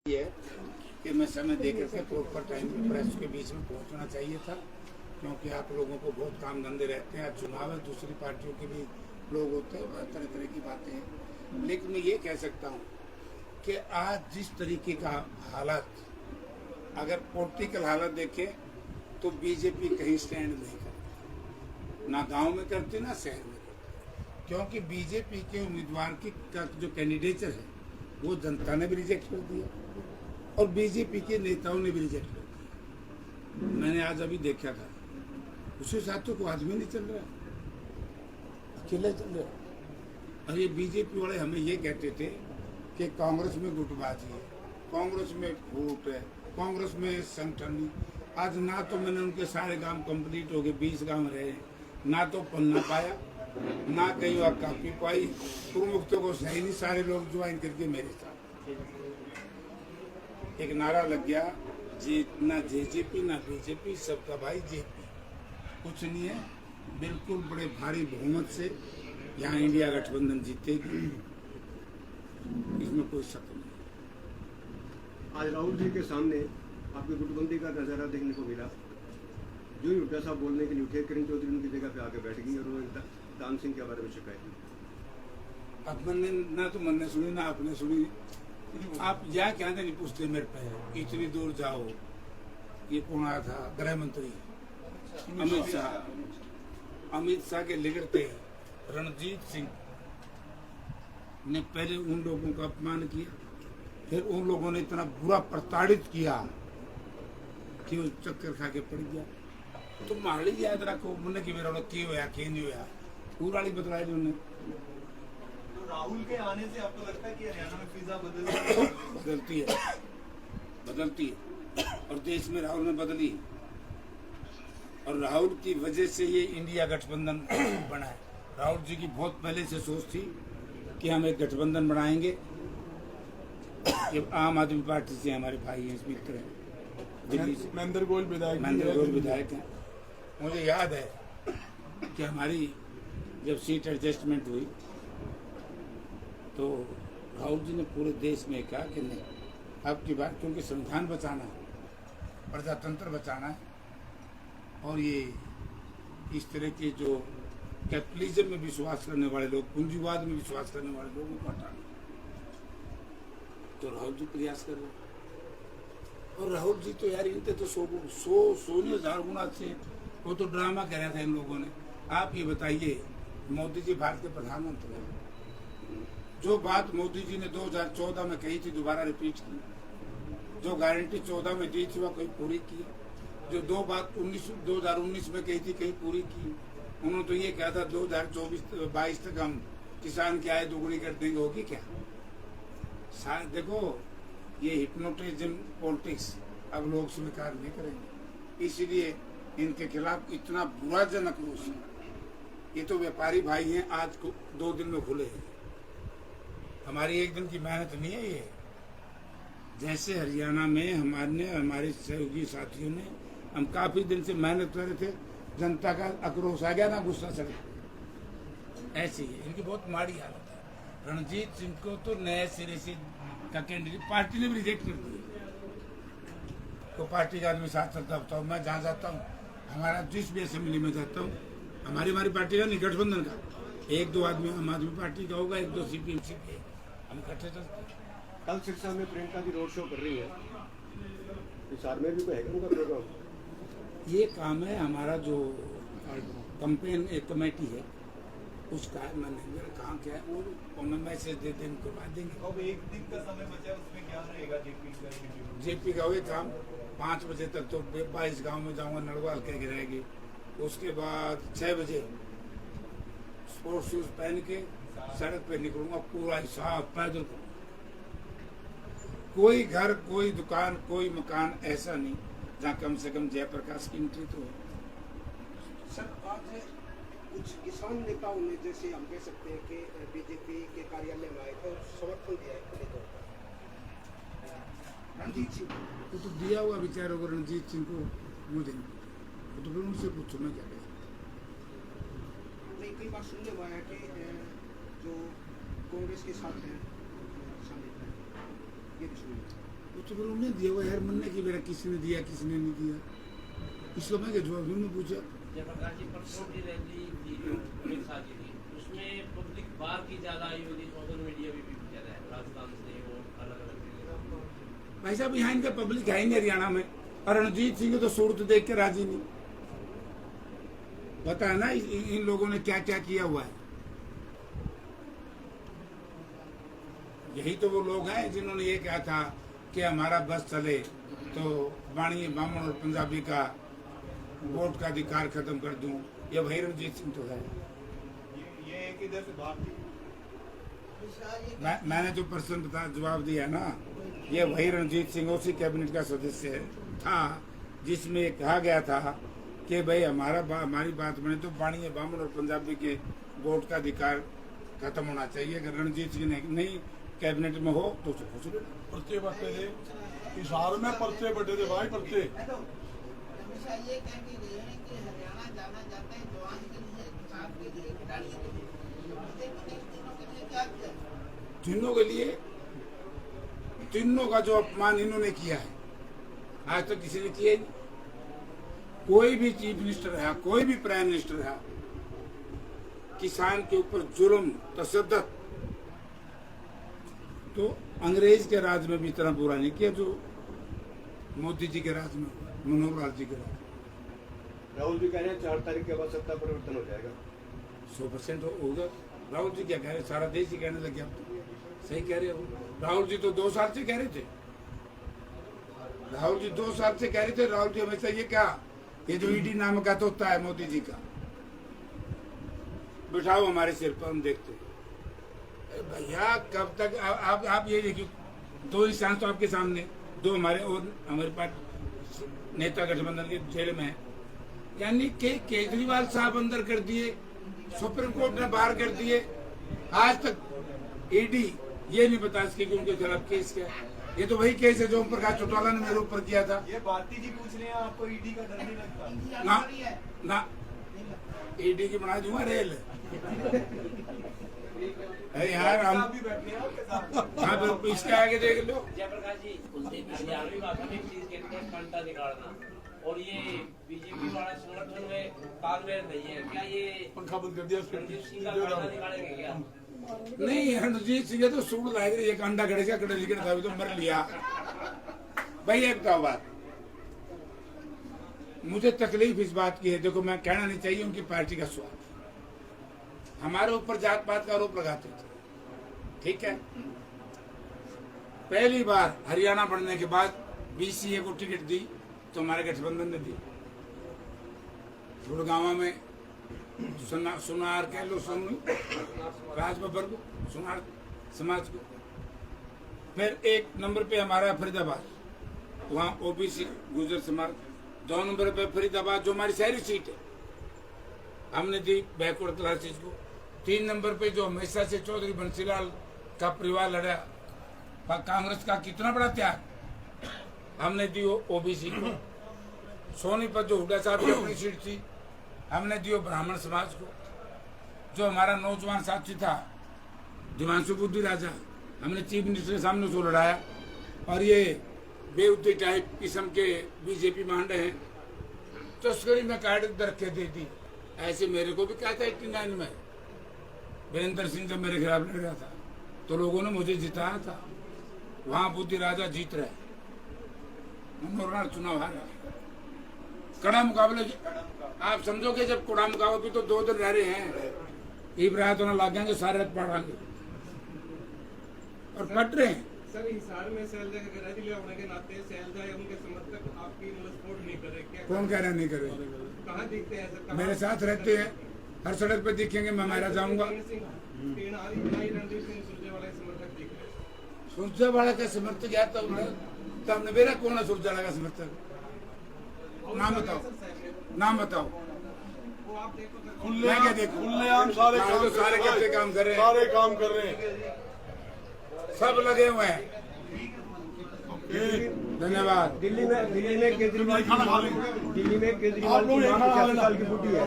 ये है कि मैं समय देकर के प्रॉपर टाइम पे प्रेस के बीच में पहुंचना चाहिए था, क्योंकि आप लोगों को बहुत काम धंधे रहते हैं। आज चुनाव है, दूसरी पार्टियों के भी लोग होते हैं, तरह तरह की बातें हैं। लेकिन मैं ये कह सकता हूँ कि आज जिस तरीके का हालात, अगर पॉलिटिकल हालत देखें तो बीजेपी कहीं स्टैंड नहीं करती, ना गांव में करती ना शहर में करती, क्योंकि बीजेपी के उम्मीदवार की का जो कैंडिडेचर है वो जनता ने भी रिजेक्ट कर दिया और बीजेपी के नेताओं ने भी रिजेक्ट कर दिया। मैंने आज अभी देखा था, उसके साथियों को आदमी नहीं चल रहा, अकेले चल रहा। और ये बीजेपी वाले हमें ये कहते थे कि कांग्रेस में गुटबाजी है, कांग्रेस में फूट है, कांग्रेस में संगठन नहीं। आज ना तो मैंने उनके सारे काम कंप्लीट हो गए, 20 गांव रहे, ना तो पन्ना पाया, ना कहीं वहाँ कापी पाई, प्रमुख तो को सही नहीं, सारे लोग ज्वाइन करके मेरे साथ एक नारा लग गया, ना जेजेपी ना बीजेपी, सबका भाई जेपी। कुछ नहीं है, बिल्कुल बड़े भारी बहुमत से यहाँ इंडिया गठबंधन जीतेगी, इसमें कोई शक नहीं। आज राहुल जी के सामने आपकी गुटबंदी का नजारा देखने को मिला। जो ही उल्टा साहब बोलने के लिए उठे, किरण चौधरी उनकी जगह पे आके बैठ गई और उन्होंने दान सिंह के बारे में शिकायत की। अब मैंने ना तो मैंने सुनी ना आपने सुनी, आप या क्या नहीं पूछते मेरे पे, इतनी दूर जाओ। ये कौन आया था? गृह मंत्री अमित शाह। अमित शाह के लिगड़ते रणजीत सिंह ने पहले उन लोगों का अपमान किया, फिर उन लोगों ने इतना बुरा प्रताड़ित किया कि वो चक्कर खा के पड़ गया। तो माड़ी याद रखो, मुन्ने की मेरा की होया की नहीं होया, पूरा बतलाया उन्होंने। राहुल के आने से आपको लगता है कि हरियाणा में फिजा बदलती है और देश में राहुल ने बदली, और राहुल की वजह से ये इंडिया गठबंधन बना है। राहुल जी की बहुत पहले से सोच थी कि हम एक गठबंधन बनाएंगे। ये आम आदमी पार्टी से हमारे भाई हैं, मित्र हैं, दिल्ली से महेंद्र गोयल विधायक हैं। मुझे याद है कि हमारी जब सीट एडजस्टमेंट हुई तो राहुल जी ने पूरे देश में कहा कि नहीं, अब की बात, क्योंकि संविधान बचाना है, प्रजातंत्र बचाना है, और ये इस तरह के जो कैपिटलिज्म में विश्वास करने वाले लोग, पूंजीवाद में विश्वास करने वाले लोगों को हटाना। तो राहुल जी प्रयास कर रहे हैं, और राहुल जी तो यार इनते तो 100,000 गुना अच्छे। वो तो ड्रामा कर रहा था इन लोगों ने। आप ये बताइए, मोदी जी भारत के प्रधानमंत्री हैं, जो बात मोदी जी ने 2014 में कही थी दोबारा रिपीट की, जो गारंटी 14 में दी थी वह कोई पूरी की, जो 2019 में कही थी कहीं पूरी की। उन्होंने तो ये कहा था 2024-22 तक हम किसान की आय दोगुनी कर देंगे, होगी क्या? देखो, ये हिप्नोटिज्म पॉलिटिक्स अब लोग स्वीकार नहीं करेंगे, इसलिए इनके खिलाफ इतना बुराजनक आक्रोश है। ये तो व्यापारी भाई हैं, आज 2 दिन में खुले हैं, हमारी एक दिन की मेहनत नहीं है ये। जैसे हरियाणा में हमारे सहयोगी साथियों ने, हम काफी दिन से मेहनत कर रहे थे, जनता का आक्रोश आ गया ना, गुस्सा चढ़ गया। ऐसी है इनकी बहुत माड़ी हालत है। रणजीत सिंह को तो नए सिरे से का कैंडिडेट पार्टी ने भी रिजेक्ट कर दिया। तो पार्टी का आदमी साथ चलता होता हूँ, मैं जहाँ जाता हूँ, हमारा जिस भी असेंबली में जाता हूँ, हमारी पार्टी का नहीं, गठबंधन का 1-2 आदमी आम आदमी पार्टी का होगा, 1-2 CPM के, हम इकट्ठे चलते हैं। कल सिरसा में प्रियंका जी रोड शो कर रही है, हिसार में भी तो है उनका प्रोग्राम। ये काम है हमारा, जो कैंपेन एक कमेटी है उसका मैंने काम क्या है, वो मैं मैसेज दे दें, करवा देंगे। अब एक दिन का समय बचा है, उसमें क्या रहेगा जेपी का वही काम, 5 बजे तक तो 22 गांव में जाऊंगा, नड़वाल के रहेगी। उसके बाद 6 बजे स्पोर्ट्स शूज पहन के सड़क पे निकलूंगा, पूरा हिसाब पैदल। कोई घर, कोई दुकान, कोई मकान ऐसा नहीं जहाँ कम से कम जयप्रकाश की एंट्री तो है। सर, आज कुछ किसान नेताओं ने, जैसे हम कह सकते हैं कि बीजेपी के कार्यालय में आए थे और समर्थन दिया है खुले तौर पर रणजीत सिंह वो तो दिया हुआ विचारों को, रणजीत सिंह को मुझे तो फिर उनसे पूछो मैं क्या कह। नहीं, कई बार सुनने में आया कि जो कांग्रेस के साथ हैं शामिल, ये भी सुनिए। तो फिर उन्हें दिया हुआ यार मनने की मेरा किसने दिया किसने नहीं दिया, इसको मैं जवाब उन्होंने पूछा। जयप्रकाश जी परसों की रैली थी जो अमित शाह जी की, उसमें पब्लिक बाहर की ज्यादा आई हुई थी, सोशल मीडिया भी ज्यादा है, राजस्थान से और अलग अलग। भाई साहब यहाँ इनका पब्लिक है ही नहीं हरियाणा में, और रणजीत सिंह तो सूरत देख के राजी नहीं। पता है ना इन लोगों ने क्या क्या किया हुआ है। यही तो वो लोग हैं जिन्होंने ये कहा था कि हमारा बस चले तो बाणी बामन और पंजाबी का वोट का अधिकार खत्म कर दूं। ये वही रणजीत सिंह तो है। ये एक इधर से बात थी। मैंने जो प्रश्न जवाब दिया ना, ये वही रणजीत सिंह उसी कैबिनेट का सदस्य था जिसमें कहा गया था कि भाई हमारी बात बने तो बाणी बामन और पंजाबी के वोट का अधिकार खत्म होना चाहिए। अगर रणजीत सिंह ने नहीं कैबिनेट में हो तो उसे खुश रहे। पर्चे बटे थे हिसार में, पर्चे बटे थे भाई, पर्चे। ये कह के गए हैं कि हरियाणा जाना जाता है जवान के लिए, किसान के लिए, खिलाड़ी के लिए, तीनों के लिए क्या किया? तीनों के लिए, तीनों का जो अपमान इन्होंने किया है आज तक किसी ने किया नहीं। कोई भी चीफ मिनिस्टर रहा, कोई भी प्राइम मिनिस्टर रहा, किसान के ऊपर जुल्म तशद्दुद तो अंग्रेज के राज में भी इतना बुरा नहीं किया जो मोदी जी के राज में, मनोहर लाल जी के राज में। राहुल जी कह रहे हैं 4 तारीख के बाद सत्ता परिवर्तन हो जाएगा। 100% होगा। राहुल जी क्या कह रहे हैं, सारा देश ही कहने लग गया। सही कह रहे हो। राहुल जी तो 2 साल से कह रहे थे, राहुल जी 2 साल से कह रहे थे। राहुल जी हमेशा ये कहा, ये जो ईडी नाम का तोता है मोदी जी का, बिठाओ हमारे सिर पर, हम देखते हैं। भैया कब तक आप ये देखिए, 2 इंसान तो आपके सामने, 2 हमारे और हमारे पास नेता गठबंधन के जेल में है। यानी कि केजरीवाल साहब अंदर कर दिए, सुप्रीम कोर्ट ने बाहर कर दिए, आज तक ईडी ये नहीं बता सके कि उनके खिलाफ केस क्या है। ये तो वही केस है जो ओम प्रकाश चौटाला ने मेरे ऊपर किया था। ये भारती जी पूछ रहे हैं आपको ईडी का डर नहीं लगता? ना ईडी की बना दूंगा रेल। अरे यार हम भी बैठे हैं आपके साथ। हाँ तो इसके आगे देख लो। जयप्रकाश जी कुलदीप यादव बात में चीज कहते हैं पंटा निकालना, और ये बीजेपी वाला संगठन में तालमेल नहीं है, क्या ये पंखा बंद कर दिया रणजीत सिंह का पंटा निकालेंगे क्या? नहीं रणजीत सिंह तो सूट लाए, एक अंडा गड़ेगा कड़े लिखने था तो मर लिया। भाई एक तो बात मुझे तकलीफ इस बात की है, देखो मैं कहना नहीं चाहिए उनकी पार्टी का स्वाद, हमारे ऊपर जात पात का आरोप लगाते थे, ठीक है। पहली बार हरियाणा बढ़ने के बाद बीसीए को टिकट दी तो हमारे गठबंधन ने दी। गुड़गांव में सुनार कह लो, सुन राज बब्बर को, सुनार समाज को। फिर 1 नंबर पे हमारा फरीदाबाद, वहाँ ओबीसी गुर्जर समाज। 2 नंबर पे फरीदाबाद जो हमारी शहरी सीट है, हमने दी बैकवर्ड क्लासेज को। 3 नंबर पे जो हमेशा से चौधरी बंसीलाल का परिवार लड़ा, कांग्रेस का कितना बड़ा त्याग, हमने दी ओबीसी को। सोनीपत जो हुड्डा साहब की अपनी सीट थी, हमने दी ब्राह्मण समाज को। जो हमारा नौजवान साथी था दिवांशु बुद्धि राजा, हमने चीफ मिनिस्टर के सामने उसको लड़ाया। और ये बेउद्दी टाइप किस्म के बीजेपी मांडे हैं, तस्करी में काट दर के दे दी। ऐसे मेरे को भी कहा था 89 में वीरेंद्र सिंह जब मेरे खिलाफ लड़ रहा था तो लोगों ने मुझे जिताया था। वहां बुद्धि राजा जीत रहे, मनोहर चुनाव हारा। कड़ा मुकाबले आप समझोगे, जब कड़ा मुकाबले भी तो 2 दिन रह रहे हैं, ईब रात होना लग जाएंगे, सारे रात पढ़ाएंगे और पट रहे हैं। सर हिसार में शैलजा के घर जिले होने के नाते शैलजा या उनके समर्थक आपकी सपोर्ट नहीं कर रहे, क्या कौन कह रहा नहीं कर रहे? कहाँ दिखते हैं सर? मेरे साथ रहते हैं, हर सड़क पे दिखेंगे, मैं मारा जाऊंगा। सुरजेवाला का समर्थक है तब मेरा कौन है? सुरजेवाला का समर्थक नाम बताओ, नाम बताओ। मैं क्या देखूं? खुलेआम सारे कैसे काम कर रहे हैं, सारे काम कर रहे हैं, सब लगे हुए हैं। धन्यवाद। दिल्ली में केजरीवाल खाना खा लें। दिल्ली में केजरीवाल आप लोग की ये मां खाना खा 85 लेना। साल की बुढ़ी है।